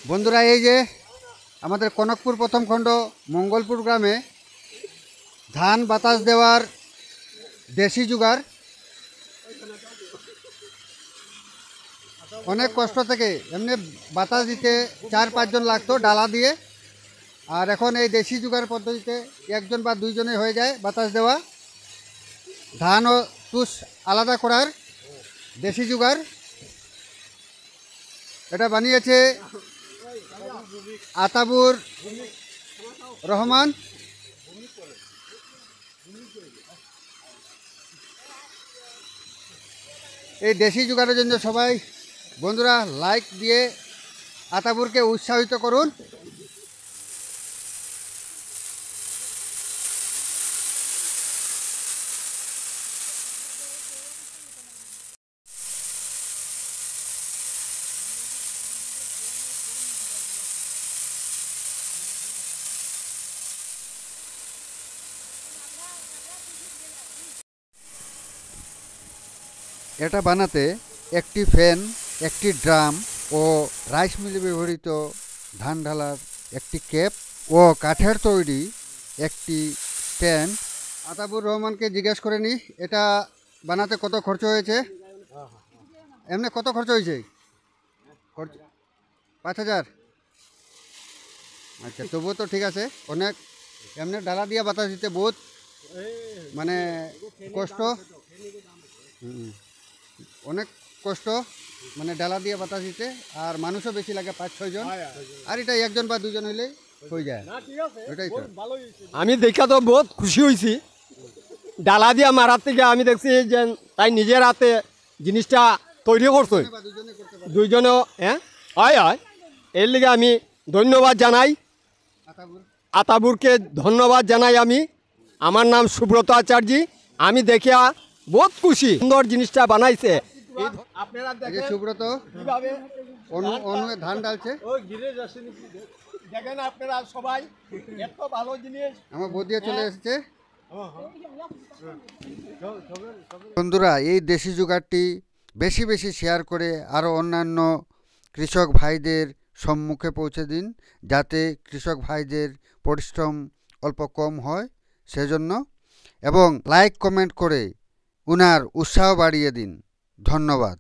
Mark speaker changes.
Speaker 1: বন্ধুরা, এই যে আমাদের কনকপুর প্রথম খণ্ড মঙ্গলপুর গ্রামে ধান বাতাস দেওয়ার দেশি জুগার অনেক কষ্ট থেকে এমনি বাতাস দিতে 4-5 জন লাগতো ডালা দিয়ে, আর এখন এই দেশি জুগার পদ্ধতিতে একজন বা দুইজনে হয়ে যায় বাতাস দেওয়া। ধান ও তুষ আলাদা করার দেশি জুগার এটা বানিয়েছে আতাবুর রহমান। এই দেশি জুগারের জন্য সবাই বন্ধুরা লাইক দিয়ে আতাবুরকে উৎসাহিত করুন। এটা বানাতে একটি ফ্যান, একটি ড্রাম ও রাইস মিলে ব্যবহৃত ধান ঢালার একটি ক্যাপ ও কাঠের তৈরি একটি স্ট্যান্ড। আতাবুর রহমানকে জিজ্ঞেস করে নি এটা বানাতে কত খরচ হয়েছে। এমনি কত খরচ হয়েছে? 5,000। আচ্ছা, তবুও তো ঠিক আছে। অনেক এমনি ডালা দিয়ে বাতাস দিতে বহুত মানে কষ্ট, অনেক কষ্ট, মানে ডালা দিয়ে বাতাস দিতে, আর মানুষও বেশি লাগে 5-6 জন, আর এটা একজন বা দুজন হইলে হয়ে যায়। এটাই তো
Speaker 2: আমি দেখা তো বহুত খুশি হয়েছি। ডালা দিয়া মারার থেকে আমি দেখছি যে তাই নিজের হাতে জিনিসটা তৈরি করছে দুইজনে। হ্যাঁ, হয় হয়, এর লিগে আমি ধন্যবাদ জানাই আতাবুরকে, ধন্যবাদ জানাই আমি। আমার নাম সুব্রত আচার্য। আমি দেখিয়া বহুত খুশি, সুন্দর জিনিসটা বানাইছে। আপনারা
Speaker 1: দেখেন সুব্রত অনু ধান ডালছে।
Speaker 2: দেখেন আপনারা সবাই, এত ভালো জিনিস
Speaker 1: আমার বদিয়া চলে এসেছে। বন্ধুরা, এই দেশি জুগারটি বেশি বেশি শেয়ার করে আরও অন্যান্য কৃষক ভাইদের সম্মুখে পৌঁছে দিন, যাতে কৃষক ভাইদের পরিশ্রম অল্প কম হয় সেজন্য, এবং লাইক কমেন্ট করে উনার উৎসাহ বাড়িয়ে দিন। ধন্যবাদ।